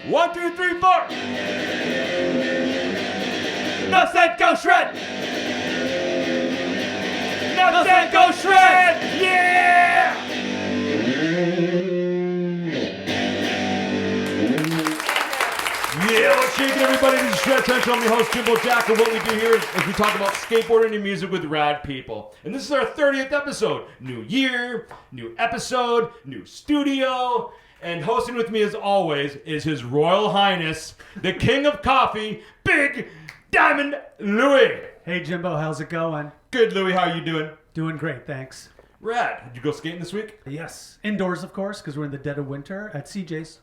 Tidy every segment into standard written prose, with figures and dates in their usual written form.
1, 2, 3, 4. Nuff said go shred. Nuff said go shred. Yeah. Yeah, what's shaking, everybody? This is Shred Central. I'm your host, Gymbo Jack, and what we do here is we talk about skateboarding and music with rad people. And this is our 30th episode. New year, new episode, new studio. And hosting with me, as always, is His Royal Highness, the King of Coffee, Big Diamond Louie. Hey, Gymbo, how's it going? Good, Louie. How you doing? Doing great, thanks. Rad. Did you go skating this week? Yes. Indoors, of course, because we're in the dead of winter at CJ's.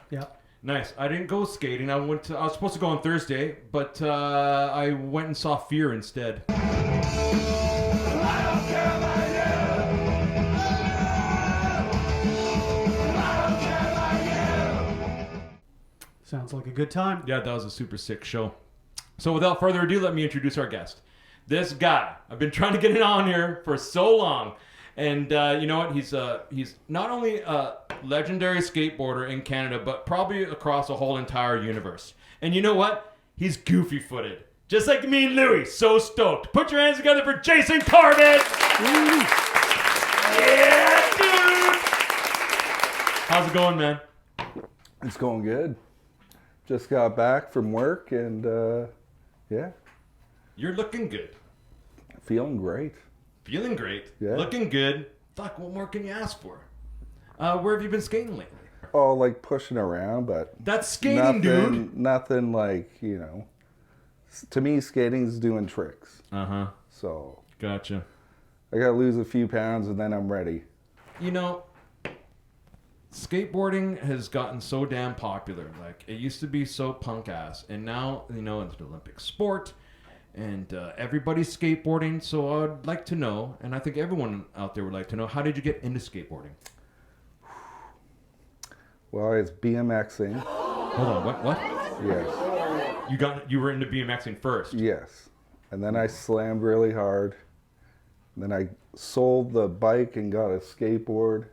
Yep. Nice. I didn't go skating. I was supposed to go on Thursday, but I went and saw Fear instead. Sounds like a good time. Yeah, that was a super sick show. So without further ado, let me introduce our guest. This guy, I've been trying to get him on here for so long. And you know what? He's not only a legendary skateboarder in Canada, but probably across a whole entire universe. And you know what? He's goofy-footed. Just like me and Louie. So stoked. Put your hands together for Jason Corbett. Yeah, dude. How's it going, man? It's going good. Just got back from work and yeah. You're looking good. Feeling great. Feeling great. Yeah. Looking good. Fuck, what more can you ask for? Where have you been skating lately? Oh, like pushing around, but That's skating, dude. Nothing like, you know. To me, skating's doing tricks. Uh-huh. So Gotcha. I gotta lose a few pounds and then I'm ready. You know, skateboarding has gotten so damn popular. Like, it used to be so punk ass, and now, you know, it's an Olympic sport, and everybody's skateboarding. So I'd like to know, and I think everyone out there would like to know, how did you get into skateboarding? Well, it's BMXing. Hold on, what? Yes. You were into BMXing first. Yes. And then I slammed really hard. Then I sold the bike and got a skateboard.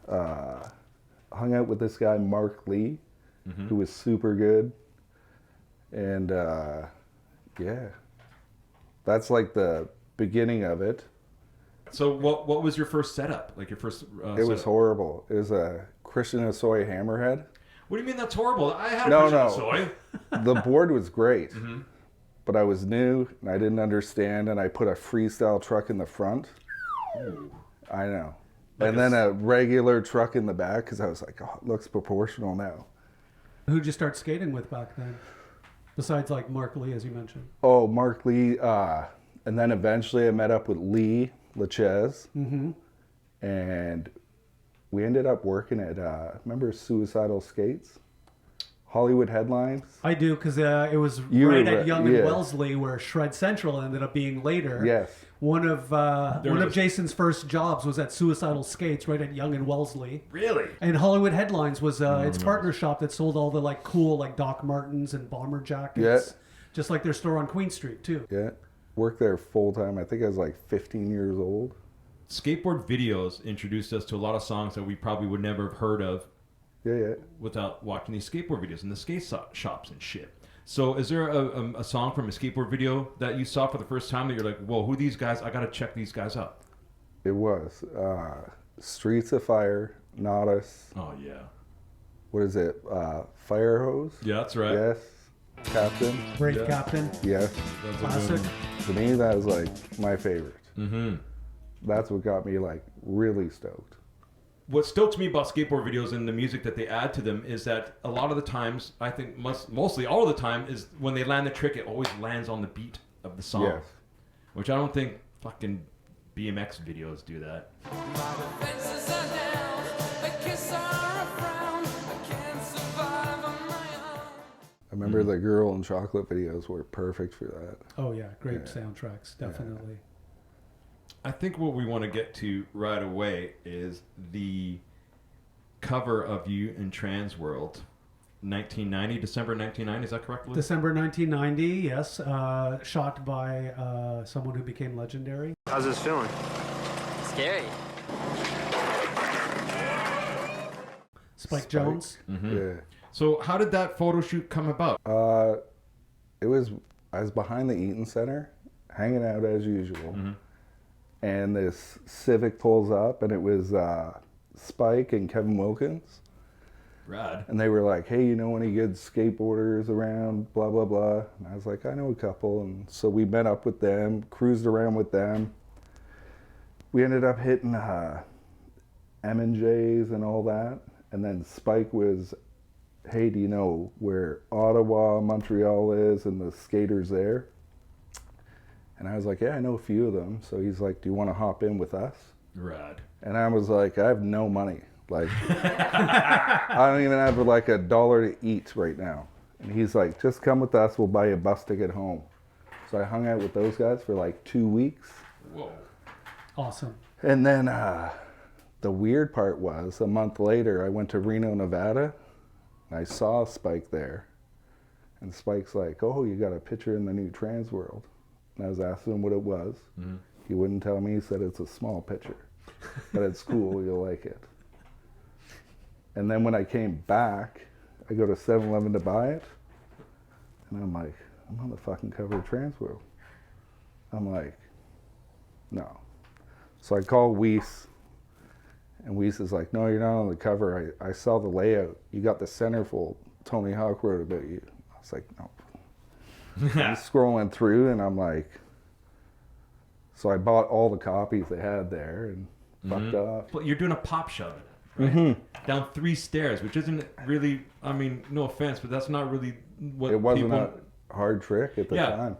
Hung out with this guy, Mark Lee, who was super good. And yeah, that's like the beginning of it. So what was your first setup? Like your first It was horrible. It was a Christian Asoy Hammerhead. What do you mean that's horrible? I had No, a Christian Soy. The board was great, but I was new and I didn't understand, and I put a freestyle truck in the front. Ooh. I know. And then a regular truck in the back, because I was like, oh, it looks proportional now. Who'd you start skating with back then? Besides, like, Mark Lee, as you mentioned. Oh, Mark Lee. And then eventually I met up with Lee Lachez. And we ended up working at, remember Suicidal Skates? Hollywood Headlines? I do, because it was right at Yonge and Wellesley, where Shred Central ended up being later. Yes. One of Jason's first jobs was at Suicidal Skates, right at Yonge and Wellesley. Really? And Hollywood Headlines was its partner shop that sold all the like cool like Doc Martens and bomber jackets. Yeah. Just like their store on Queen Street too. Yeah. Worked there full time. I think I was like 15 years old. Skateboard videos introduced us to a lot of songs that we probably would never have heard of without watching these skateboard videos in the skate shops and shit. So is there a song from a skateboard video that you saw for the first time that you're like, whoa, who are these guys? I got to check these guys out. It was. Streets of Fire, Nodus. Oh, yeah. What is it? Fire Hose? Yeah, that's right. Yes. Captain? Brave Captain. Yes. That's Classic. To me, that was like my favorite. Mm-hmm. That's what got me like really stoked. What stokes me about skateboard videos and the music that they add to them is that a lot of the times, I think mostly all of the time, is when they land the trick, it always lands on the beat of the song. Yes. Which I don't think fucking BMX videos do that. I remember the Girl in Chocolate videos were perfect for that. Oh yeah, great soundtracks, definitely. Yeah. I think what we want to get to right away is the cover of you in Transworld, 1990, December 1990, is that correct, Lou? December 1990, yes. Shot by someone who became legendary. How's this feeling? Scary. Spike Jones. Mm-hmm. Yeah. So how did that photo shoot come about? I was behind the Eaton Center, hanging out as usual, and this Civic pulls up, and it was Spike and Kevin Wilkins, Rad. and they were like, "Hey, you know any good skateboarders around?" Blah blah blah. And I was like, "I know a couple," and so we met up with them, cruised around with them. We ended up hitting M&J's and all that, and then Spike was, "Hey, do you know where Ottawa, Montreal is and the skaters there?" And I was like, "Yeah, I know a few of them." So he's like, "Do you want to hop in with us?" Rad. And I was like, "I have no money. Like, I don't even have like $1 to eat right now." And he's like, "Just come with us. We'll buy you a bus ticket home." So I hung out with those guys for like 2 weeks. Whoa. Awesome. And then the weird part was a month later, I went to Reno, Nevada. I saw Spike there, and Spike's like, "Oh, you got a picture in the new Transworld." And I was asking him what it was. He wouldn't tell me. He said it's a small picture, but it's cool. You'll like it. And then when I came back, I go to 7-Eleven to buy it, and I'm like, "I'm on the fucking cover of Transworld." I'm like, "No." So I call Weiss. And Weiss is like, "No, you're not on the cover. I saw the layout. You got the centerfold. Tony Hawk wrote about you." I was like, "No." I'm scrolling through, and I'm like, so I bought all the copies they had there and fucked off. But you're doing a pop shove, right? Down 3 stairs, which isn't really, I mean, no offense, but that's not really what It wasn't people... a hard trick at the time.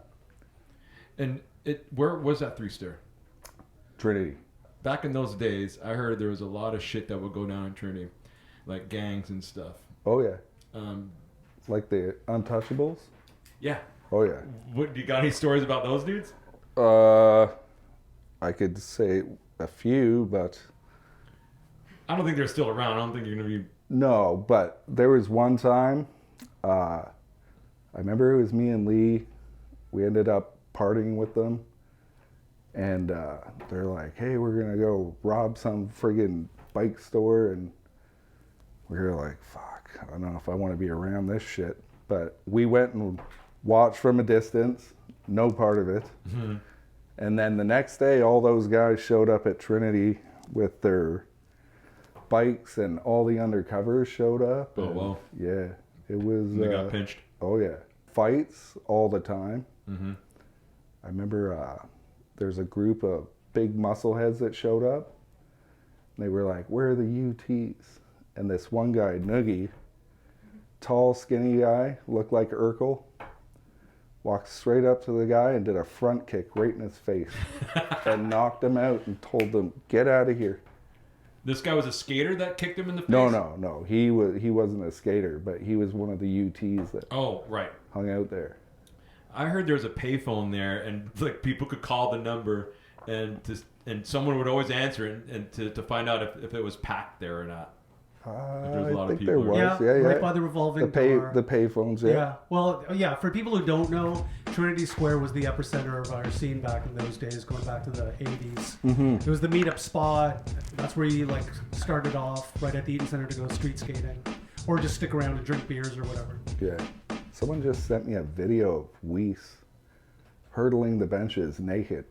And where was that 3-stair? Trinity. Back in those days, I heard there was a lot of shit that would go down in Trinity, like gangs and stuff. Oh, yeah. Um, Like the Untouchables? yeah. Oh, yeah. What, you got any stories about those dudes? I could say a few, but I don't think they're still around. I don't think you're going to be... no, but there was one time, I remember it was me and Lee. We ended up partying with them. And they're like, "Hey, we're going to go rob some friggin' bike store." And we were like, "Fuck, I don't know if I want to be around this shit." But we went and watched from a distance, no part of it. And then the next day, all those guys showed up at Trinity with their bikes, and all the undercovers showed up. Oh, wow. Yeah, it was... And they got pinched. Oh, yeah. Fights all the time. I remember... there's a group of big muscleheads that showed up. And they were like, "Where are the UTs?" And this one guy, Noogie, tall, skinny guy, looked like Urkel, walked straight up to the guy and did a front kick right in his face and knocked him out and told him, "Get out of here." This guy was a skater that kicked him in the face? No. He wasn't a skater, but he was one of the UTs that hung out there. I heard there was a payphone there, and like people could call the number, and someone would always answer it, and to find out if it was packed there or not. There's a lot of people there was. Yeah, Yeah. right by the revolving door. The payphones, yeah. Yeah. Well, yeah. For people who don't know, Trinity Square was the epicenter of our scene back in those days, going back to the 80s. It was the meetup spot. That's where you like started off, right at the Eaton Center to go street skating, or just stick around and drink beers or whatever. Yeah. Someone just sent me a video of Weiss hurdling the benches naked.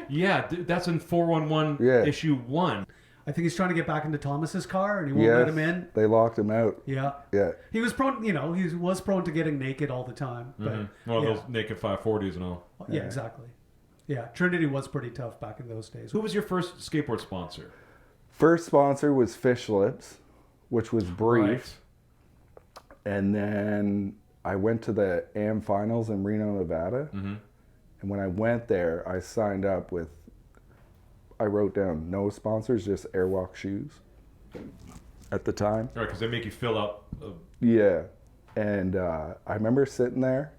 Yeah, that's in 411 issue 1. I think he's trying to get back into Thomas's car, and he won't let him in. They locked him out. Yeah. Yeah. He was prone, he was prone to getting naked all the time. But Those naked 540s and all. Yeah, exactly. Yeah, Trinity was pretty tough back in those days. Who was your first skateboard sponsor? First sponsor was Fish Lips, which was brief. Right. And then I went to the AM finals in Reno, Nevada. And when I went there, I signed up with, I wrote down no sponsors, just Airwalk shoes at the time. Right, because they make you fill up. Yeah. And I remember sitting there,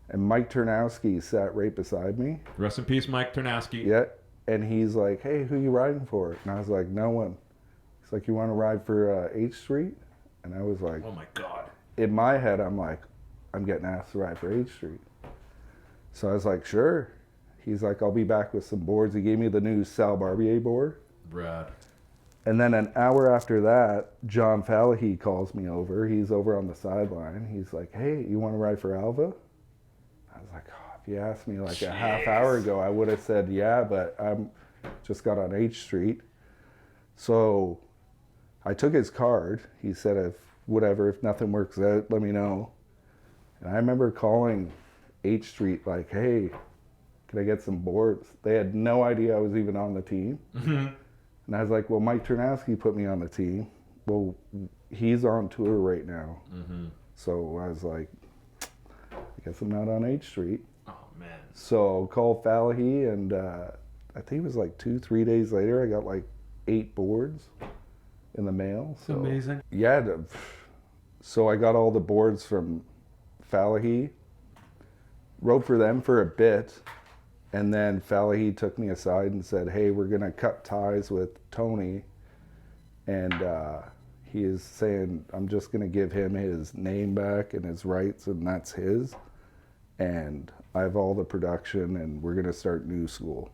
and Mike Ternowski sat right beside me. Rest in peace, Mike Ternowski. Yeah. And he's like, "Hey, who you riding for?" And I was like, "No one." He's like, "You want to ride for H Street?" And I was like, oh my God. In my head, I'm like, I'm getting asked to ride for H Street. So I was like, sure. He's like, "I'll be back with some boards." He gave me the new Sal Barbier board. Brad. And then an hour after that, John Fallahy calls me over. He's over on the sideline. He's like, hey, you want to ride for Alva? I was like, oh, if you asked me like a half hour ago, I would have said yeah, but I'm just got on H Street. So I took his card. He said, if nothing works out, let me know. And I remember calling H Street like, hey, can I get some boards? They had no idea I was even on the team. Mm-hmm. And I was like, well, Mike Ternowski put me on the team. Well, he's on tour right now. Mm-hmm. So I was like, I guess I'm not on H Street. Oh, man. So called Fallahy, and I think it was like 2-3 days later, I got like 8 boards in the mail. So Amazing. yeah. So I got all the boards from Fallahy, rode for them for a bit. And then Fallahy took me aside and said, hey, we're going to cut ties with Tony. And he is saying, I'm just going to give him his name back and his rights, and that's his. And I have all the production, and we're going to start New School.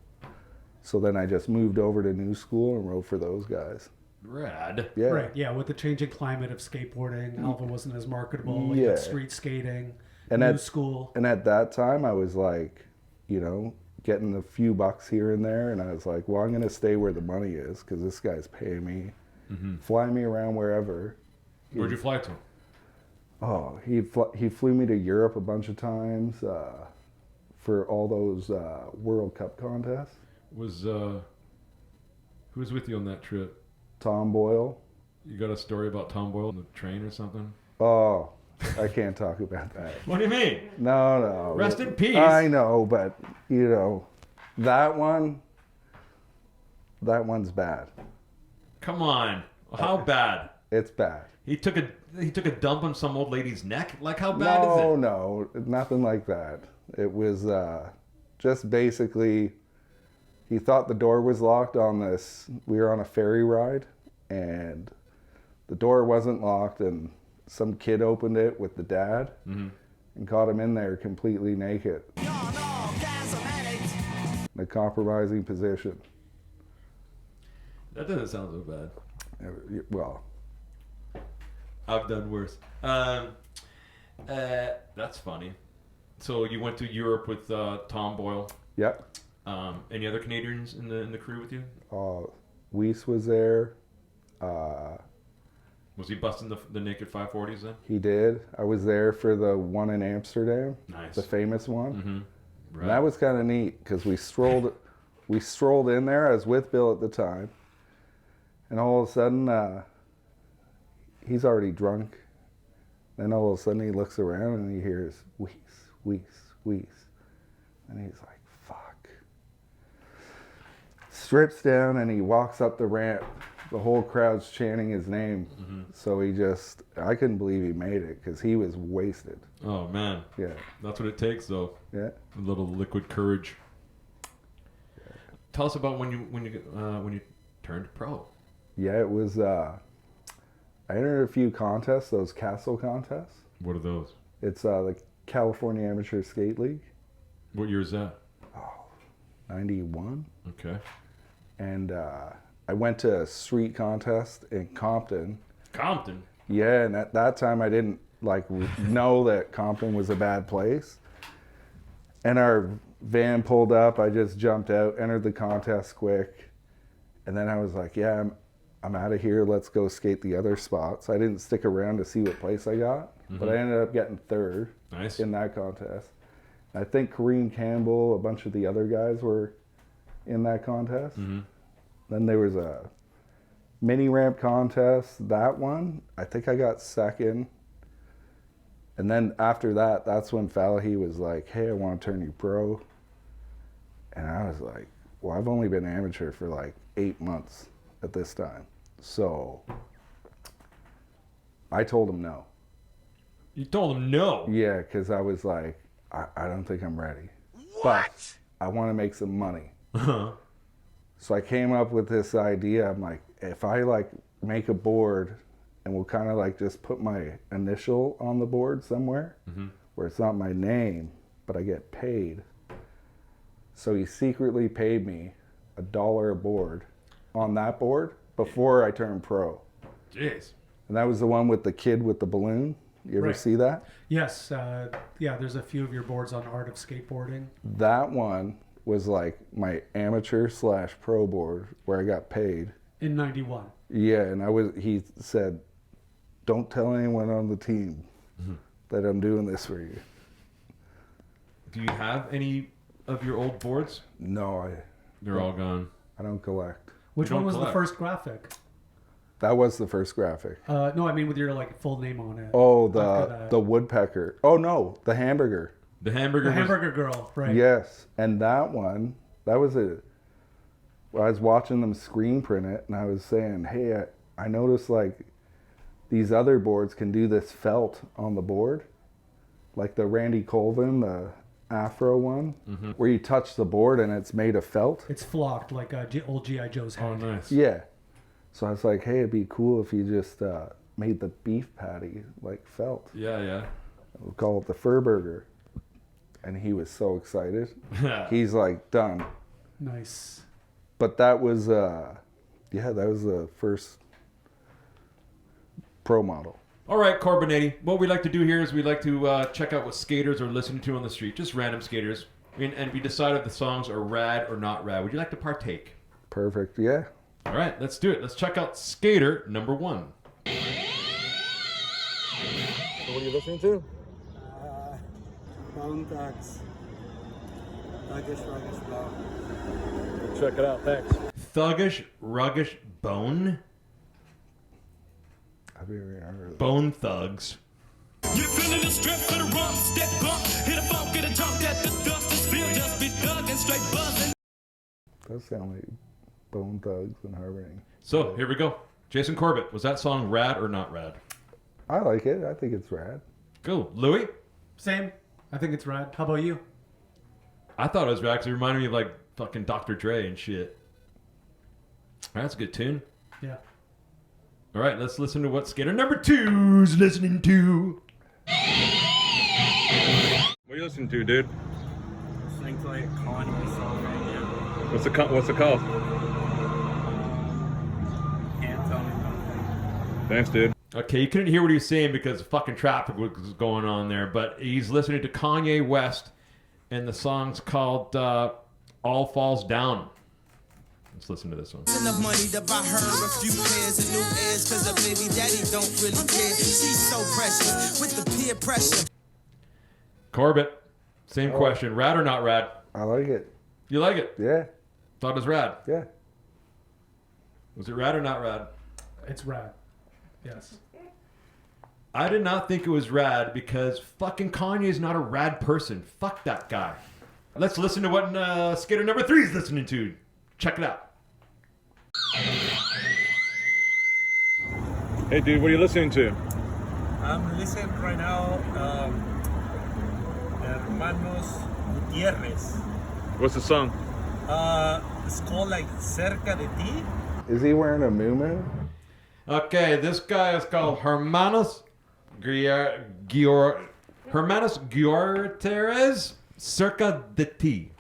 So then I just moved over to New School and rode for those guys. Rad. Yeah. Right, yeah, with the changing climate of skateboarding, Alva wasn't as marketable. You Yeah. had street skating, And New at- School. And at that time, I was like, getting a few bucks here and there. And I was like, well, I'm going to stay where the money is because this guy's paying me. Mm-hmm. Fly me around wherever. Where'd you fly to? Oh, he flew me to Europe a bunch of times for all those World Cup contests. Who was with you on that trip? Tom Boyle. You got a story about Tom Boyle on the train or something? Oh, I can't talk about that. What do you mean? No. Rest in peace. I know, but that one's bad. Come on. How bad? It's bad. He took a dump on some old lady's neck? Like, how bad is it? No, nothing like that. It was just basically, he thought the door was locked on this. We were on a ferry ride, and the door wasn't locked, and some kid opened it with the dad Mm-hmm. and caught him in there completely naked. In a compromising position. That doesn't sound so bad. Well, I've done worse. That's funny. So you went to Europe with Tom Boyle. yep. Any other Canadians in the crew with you? Weiss was there. Was he busting the naked 540s then? He did. I was there for the one in Amsterdam, Nice. the famous one. Mm-hmm. And that was kind of neat because we strolled in there. I was with Bill at the time, and all of a sudden, he's already drunk. Then all of a sudden, he looks around and he hears Weiss, Weiss, Weiss, and he's like, "Fuck!" Strips down and he walks up the ramp. The whole crowd's chanting his name. Mm-hmm. So I couldn't believe he made it because he was wasted. Oh man, Yeah, that's what it takes though. yeah. A little liquid courage. Tell us about when you turned pro. Yeah, it was. I entered a few contests, those castle contests. What are those? It's the California Amateur Skate League, What year is that? 91. Okay. And I went to a street contest in Compton. Compton. Yeah, and at that time I didn't know that Compton was a bad place. And our van pulled up, I just jumped out, entered the contest quick. And then I was like, yeah, I'm out of here, let's go skate the other spots. I didn't stick around to see what place I got, but I ended up getting third Nice. in that contest. I think Kareem Campbell, a bunch of the other guys were in that contest. Mm-hmm. Then there was a mini ramp contest, that one. I think I got second. And then after that, that's when Fallahy was like, hey, I want to turn you pro. And I was like, well, I've only been amateur for like 8 months at this time. So I told him no. You told him no. Yeah, because I was like, I don't think I'm ready. But I want to make some money. So I came up with this idea. I'm like, if I make a board and we'll kind of just put my initial on the board somewhere where it's not my name, but I get paid. So he secretly paid me $1 a board on that board before I turned pro. Jeez. And that was the one with the kid with the balloon. You ever Right. see that? Yes. Yeah, there's a few of your boards on Art of Skateboarding. That one was like my amateur/pro board where I got paid. In 91. Yeah, and he said, don't tell anyone on the team that I'm doing this for you. Do you have any of your old boards? No, They're all gone. I don't collect. Which You one don't was collect. the first graphic? That was the first graphic. No, I mean with your like full name on it. Oh, After that. the woodpecker. Oh no, the hamburger. The hamburger. The was- Hamburger Girl, right? Yes, and that one, that was I was watching them screen print it, and I was saying, hey, I noticed like these other boards can do this felt on the board, like the Randy Colvin, the Afro one, where you touch the board and it's made of felt. It's flocked like old G.I. Joe's head. Oh, nice. Yeah. So I was like, hey, it'd be cool if you just made the beef patty like felt. Yeah, We'll call it the Fur Burger. And he was so excited. yeah. He's like, done. Nice. But that was, that was the first pro model. All right, Corbenetti. What we like to do here is we like to check out what skaters are listening to on the street, just random skaters, and we decide if the songs are rad or not rad. Would you like to partake? Perfect, yeah. All right, let's do it. Let's check out skater number 1. So what are you listening to? Bone Thugs. Ruggish Blow. Check it out. Thanks. Thuggish, ruggish, bone? Have you ever heard of Bone Thugs. You're feeling the strip for the rump, step bump, hit a funk, get a jump, that the dust is feel, just be thug and straight buzzing. that? Sound like Bone Thugs and Harboring. So, here we go. Jason Corbett, was that song rad or not rad? I like it. I think it's rad. Go. Louis? Same. I think it's rad. How about you? I thought it was rad because it reminded me of like fucking Dr. Dre and shit. All right, that's a good tune. Yeah. All right, let's listen to what skater number 2's listening to. What are you listening to, dude? Listening to like a Kanye song right now. What's it called? Can't tell me nothing. Thanks, dude. Okay, you couldn't hear what he was saying because fucking traffic was going on there, but he's listening to Kanye West, and the song's called All Falls Down. Let's listen to this one. Enough money to buy her a few pairs of new ears, cause her baby daddy don't really care. She's so precious with the peer pressure. Corbett, same question. Rad or not rad? I like it. You like it? Yeah, Thought it was rad. yeah. Was it rad or not rad? It's rad. Yes. I did not think it was rad because fucking Kanye is not a rad person. Fuck that guy. Let's listen to what skater number 3 is listening to. Check it out. Hey, dude, what are you listening to? I'm listening right now, Hermanos Gutierrez. What's the song? It's called like Cerca de Ti. Is he wearing a muumuu? Okay, this guy is called Hermanos Gutierrez Cerca de Ti.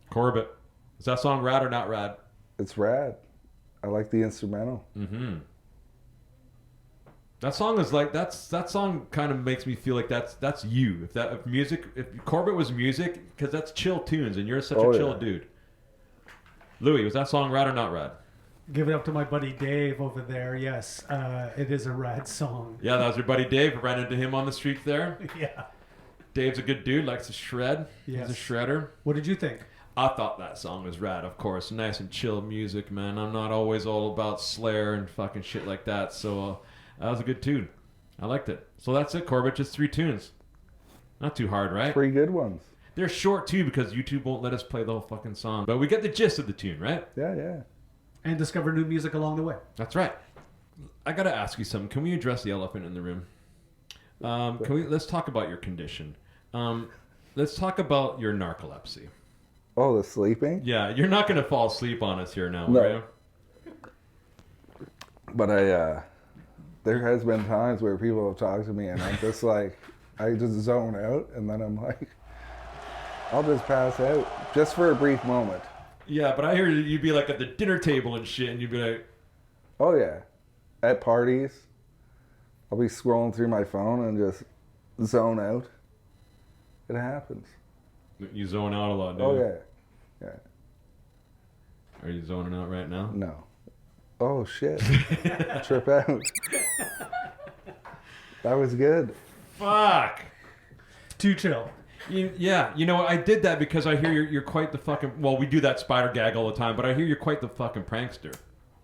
Corbett, is that song rad or not rad? It's rad. I like the instrumental. Mm-hmm. That song is like that song kind of makes me feel like that's you. If Corbett was music, because that's chill tunes, and you're such a chill dude. Louis, was that song rad or not rad? Give it up to my buddy Dave over there. Yes, it is a rad song. Yeah, that was your buddy Dave. Ran into him on the street there. Yeah. Dave's a good dude, likes to shred. Yes. He's a shredder. What did you think? I thought that song was rad, of course. Nice and chill music, man. I'm not always all about Slayer and fucking shit like that. So that was a good tune. I liked it. So that's it, Corbett. Just 3 tunes. Not too hard, right? 3 good ones. They're short too because YouTube won't let us play the whole fucking song. But we get the gist of the tune, right? Yeah, yeah. And discover new music along the way. That's right. I gotta ask you something. Can we address the elephant in the room? Let's talk about your condition. Let's talk about your narcolepsy. Oh, the sleeping? Yeah, you're not gonna fall asleep on us here now, No. are you? But there has been times where people have talked to me and I'm just like, I just zone out and then I'm like, I'll just pass out just for a brief moment. Yeah, but I hear you'd be like at the dinner table and shit, and you'd be like, Oh yeah, at parties, I'll be scrolling through my phone and just zone out. It happens. you zone out a lot, dude. Oh yeah, yeah. Are you zoning out right now? No. Oh shit. Trip out. That was good. Fuck. Too chill. Yeah, you know what? I did that because I hear you're quite the fucking. Well, we do that spider gag all the time, but I hear you're quite the fucking prankster.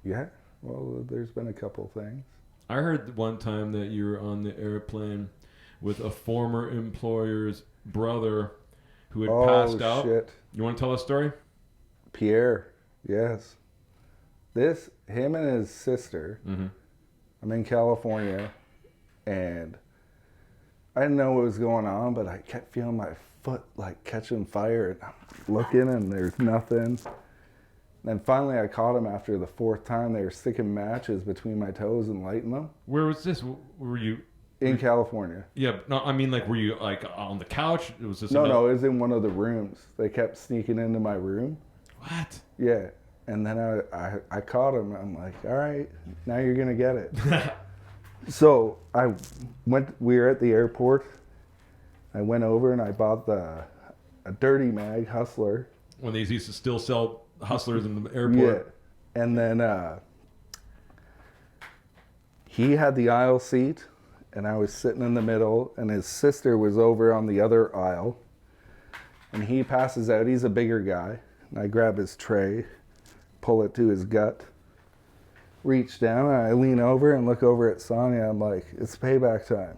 Yeah. Well, there's been a couple things. I heard one time that you were on the airplane with a former employer's brother who had passed out. Shit. You want to tell a story? Pierre. Yes. Him and his sister. Mm-hmm. I'm in California, and I didn't know what was going on, but I kept feeling my foot like catching fire, and I'm looking, and there's nothing. And then finally, I caught him after the fourth time. They were sticking matches between my toes and lighting them. Where was this? Were you in California? Yeah, no, I mean, like, were you like on the couch? Was this? No, it was in one of the rooms. They kept sneaking into my room. What? Yeah, and then I caught him. I'm like, all right, now you're gonna get it. So we were at the airport. I went over and I bought a Dirty Mag Hustler. When these used to still sell Hustlers in the airport. Yeah. And then he had the aisle seat and I was sitting in the middle and his sister was over on the other aisle. And he passes out. He's a bigger guy. And I grab his tray, pull it to his gut. Reach down and I lean over and look over at Sonia. I'm like, it's payback time.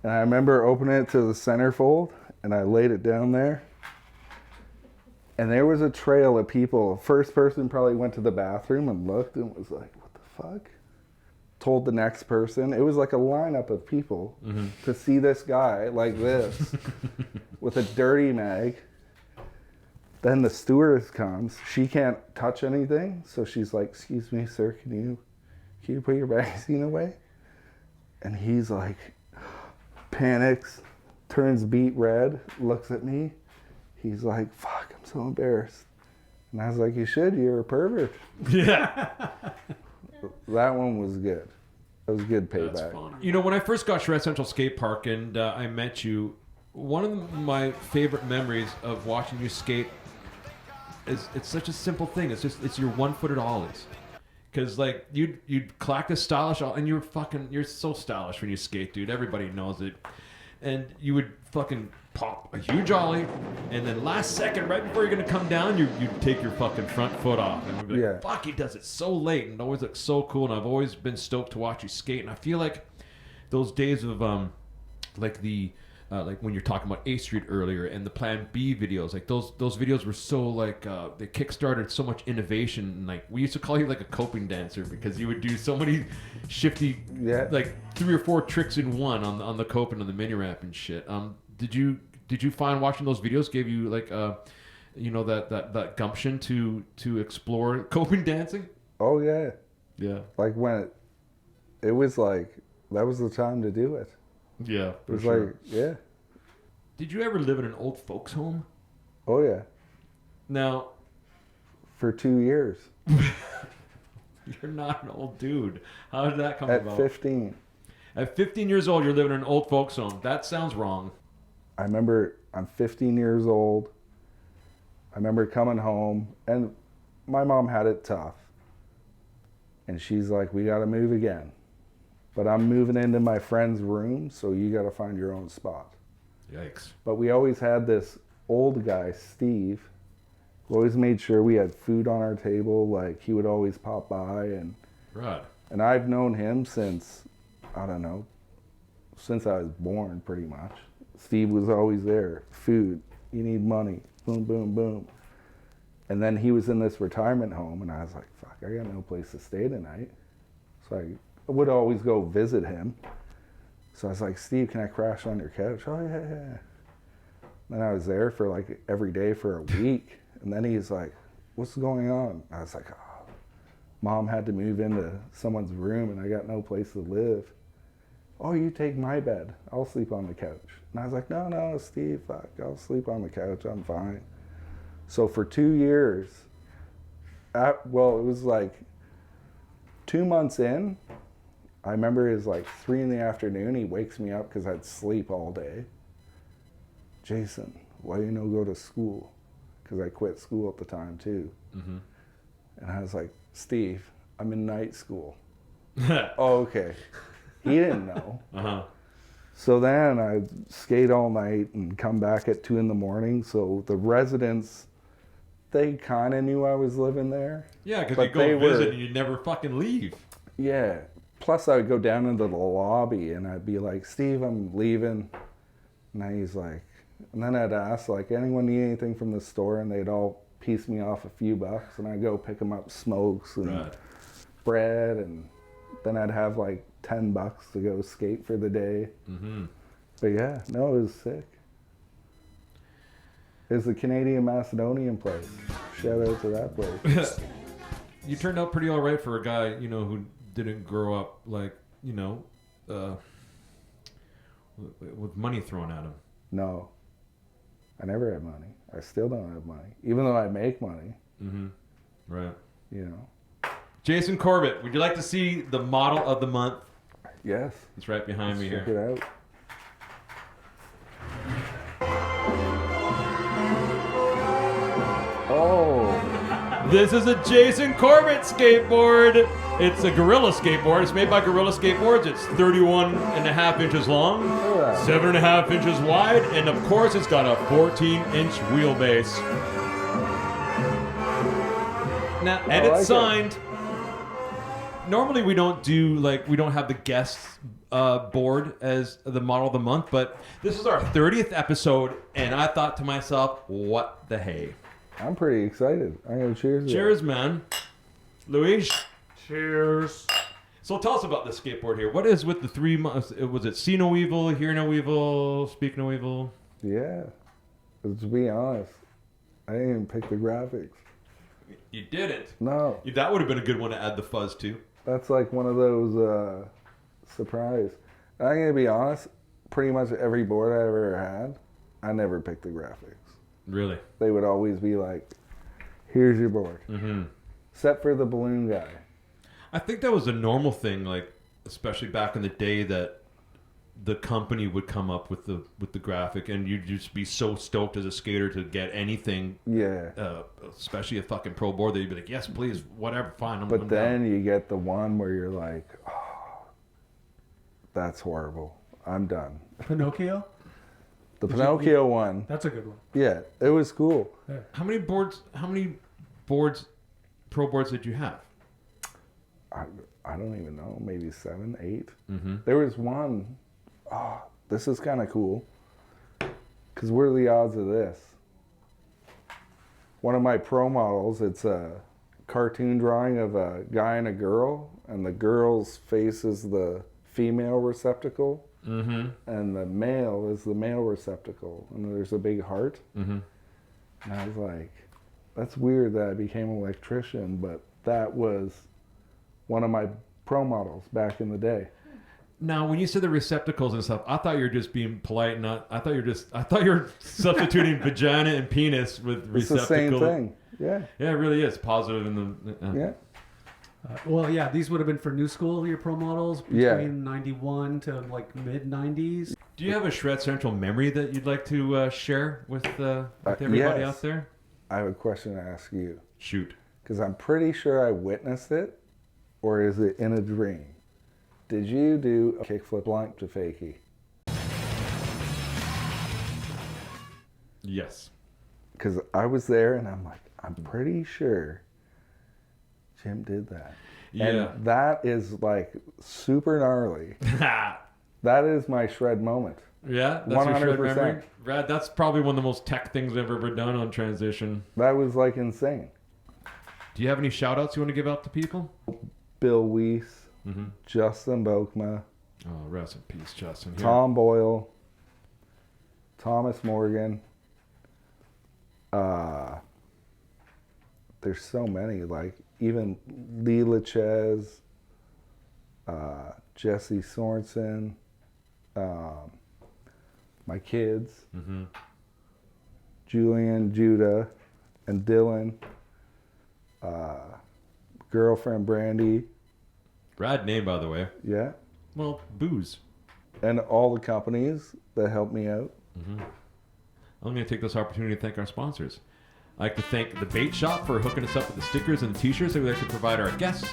And I remember opening it to the centerfold and I laid it down there. And there was a trail of people. First person probably went to the bathroom and looked and was like, what the fuck? Told the next person. It was like a lineup of people to see this guy like this with a Dirty Mag. Then the stewardess comes. She can't touch anything. So she's like, excuse me, sir, can you put your magazine away? And he's like, panics, turns beet red, looks at me. He's like, fuck, I'm so embarrassed. And I was like, you should, you're a pervert. Yeah. That one was good. That was good payback. That's fun. You know, when I first got Shred Central Skate Park and I met you, one of my favorite memories of watching you skate is it's such a simple thing. It's your one-footed ollies. Because, like, you'd clack this stylish, and you're so stylish when you skate, dude. Everybody knows it. And you would fucking pop a huge ollie, and then last second, right before you're going to come down, you'd take your fucking front foot off. And you'd be like, fuck, he does it so late, and it always looks so cool, and I've always been stoked to watch you skate. And I feel like those days of, like when you're talking about A Street earlier and the Plan B videos, like those videos were so like they kickstarted so much innovation. And like we used to call you like a coping dancer because you would do so many shifty, like 3 or 4 tricks in one on the cope and on the mini ramp and shit. Did you find watching those videos gave you like that gumption to explore coping dancing? Oh yeah. Yeah. Like when it was like that was the time to do it. Yeah, it was like, yeah. Did you ever live in an old folks home? Oh, yeah. Now, for 2 years. You're not an old dude. How did that come about? At 15. At 15 years old, you're living in an old folks home. That sounds wrong. I remember I'm 15 years old. I remember coming home, and my mom had it tough. And she's like, we got to move again. But I'm moving into my friend's room, so you got to find your own spot. Yikes. But we always had this old guy, Steve, who always made sure we had food on our table. Like, he would always pop by. And I've known him since, I don't know, since I was born, pretty much. Steve was always there. Food. You need money. Boom, boom, boom. And then he was in this retirement home, and I was like, fuck, I got no place to stay tonight. So I would always go visit him. So I was like, Steve, can I crash on your couch? Oh, yeah. Then I was there for like every day for a week. And then he's like, what's going on? I was like, oh, Mom had to move into someone's room and I got no place to live. Oh, you take my bed. I'll sleep on the couch. And I was like, no, Steve, fuck, I'll sleep on the couch. I'm fine. So for 2 years, it was like 2 months in, I remember it was like 3 in the afternoon. He wakes me up because I'd sleep all day. Jason, why you no go to school? Because I quit school at the time too. Mm-hmm. And I was like, Steve, I'm in night school. Oh, okay. He didn't know. Uh-huh. So then I skate all night and come back at 2 in the morning. So the residents, they kind of knew I was living there. Yeah, because you go visit and you never fucking leave. Yeah. Plus I would go down into the lobby and I'd be like, Steve, I'm leaving. And he's like, and then I'd ask, like, anyone need anything from the store? And they'd all piece me off a few bucks. And I'd go pick them up smokes and bread. And then I'd have like $10 to go skate for the day. Mm-hmm. But yeah, no, it was sick. It was the Canadian Macedonian place. Shout out to that place. You turned out pretty all right for a guy, you know, who didn't grow up like, you know, with money thrown at him. No. I never had money. I still don't have money. Even though I make money. Mm-hmm. Right. You know. Jason Corbett, would you like to see the model of the month? Yes. It's right behind me Check here. it out. Oh. This is a Jason Corbett skateboard. It's a Gorilla skateboard. It's made by Gorilla Skateboards. It's 31.5 inches long, 7.5 inches wide, and of course it's got a 14-inch wheelbase. Now, and it's signed. Normally we don't have the guests board as the model of the month, but this is our 30th episode, and I thought to myself, what the hey? I'm pretty excited. I'm going to cheers. Cheers, man. Louis? Cheers. So tell us about the skateboard here. What is with the 3 months? Was it see no evil, hear no evil, speak no evil? Yeah. To be honest, I didn't even pick the graphics. You didn't? No. That would have been a good one to add the fuzz to. That's like one of those surprise. I'm going to be honest, pretty much every board I ever had, I never picked the graphics. Really? They would always be like, here's your board. Mm-hmm. Except for the balloon guy. I think that was a normal thing, like especially back in the day, that the company would come up with the graphic, and you'd just be so stoked as a skater to get anything. Yeah. Especially a fucking pro board, that you'd be like, yes, please, whatever, fine. But then you get the one where you're like, oh, that's horrible. I'm done. Pinocchio? The Pinocchio one. That's a good one. Yeah, it was cool. Yeah. How many pro boards did you have? I don't even know, maybe 7, 8. Mm-hmm. There was one, this is kind of cool, because what are the odds of this? One of my pro models, it's a cartoon drawing of a guy and a girl, and the girl's face is the female receptacle, mm-hmm. and the male is the male receptacle, and there's a big heart. Mm-hmm. And I was like, that's weird that I became an electrician, but that was one of my pro models back in the day. Now, when you said the receptacles and stuff, I thought you were just being polite. I thought you were substituting vagina and penis with receptacle. It's the same thing. Yeah. Yeah, it really is positive in the. Yeah. Well, yeah, these would have been for new school, your pro models, between 91 to like mid-90s. Do you have a Shred Central memory that you'd like to share with everybody out there? I have a question to ask you. Shoot. Because I'm pretty sure I witnessed it, or is it in a dream? Did you do a kickflip line to fakie? Yes. Because I was there and I'm like, I'm pretty sure Jim did that. Yeah. And that is like super gnarly. That is my shred moment. Yeah, that's 100%. Your shred memory. Brad, that's probably one of the most tech things I've ever done on transition. That was like insane. Do you have any shout outs you want to give out to people? Bill Weiss, mm-hmm. Justin Bokma. Oh, rest in peace, Justin. Here. Tom Boyle, Thomas Morgan, there's so many. Like even Lee Lachez, Jesse Sorensen, my kids, Julian, Judah, and Dylan, girlfriend Brandy. Rad name, by the way. Yeah. Well, booze. And all the companies that helped me out. I'm going to take this opportunity to thank our sponsors. I'd like to thank the Bait Shop for hooking us up with the stickers and the t-shirts that we like to provide our guests.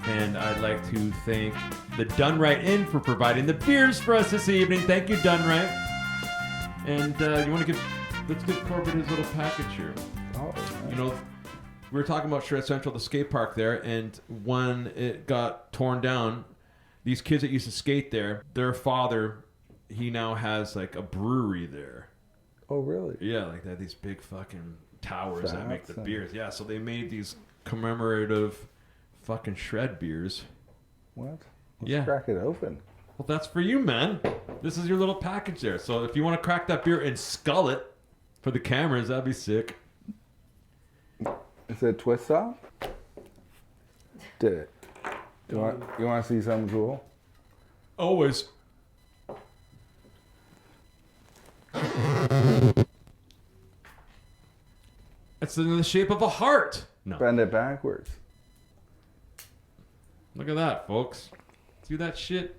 And I'd like to thank the Done Right Inn for providing the beers for us this evening. Thank you, Done Right. And let's give Corbett his little package here. Oh, You know, we were talking about Shred Central, the skate park there, and when it got torn down, these kids that used to skate there, their father, he now has like a brewery there. Oh, really? Yeah, like they have these big fucking towers that make the That's beers. Yeah, so they made these commemorative fucking Shred beers. What? Let's Yeah. crack it open. Well, that's for you, man. This is your little package there. So if you want to crack that beer and skull it for the cameras, that'd be sick. Is it twist off? Did it? You want to see something cool? Always. It's in the shape of a heart. No. Bend it backwards. Look at that, folks. See that shit?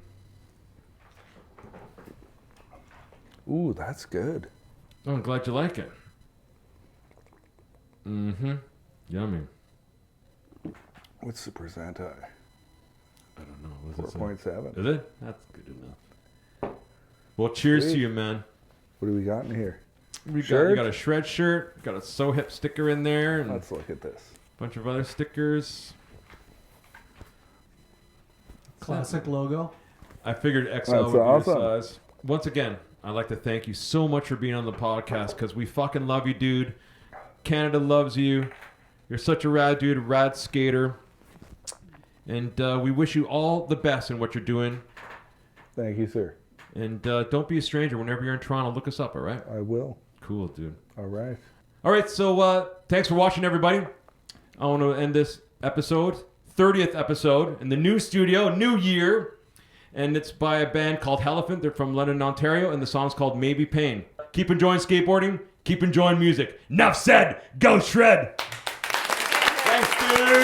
Ooh, that's good. Oh, I'm glad you like it. Mm-hmm. Yummy. What's the percentile? I don't know. What does it say? 4.7. Is it? That's good enough. Well, cheers to you, man. What do we got in here? You Shirt? got a Shred shirt, got a So Hip sticker in there, and Let's look at this. a bunch of other stickers. Classic logo. I figured XL That's would be awesome. your size. Once again, I'd like to thank you so much for being on the podcast because we fucking love you, dude. Canada loves you. You're such a rad dude, a rad skater. And we wish you all the best in what you're doing. Thank you, sir. And don't be a stranger. Whenever you're in Toronto, look us up, all right? I will. Cool, dude. All right. All right, so thanks for watching, everybody. I want to end this episode, 30th episode, in the new studio, new year. And it's by a band called Elephant. They're from London, Ontario, and the song's called Maybe Pain. Keep enjoying skateboarding. Keep enjoying music. Enough said. Go Shred. Thanks, dude.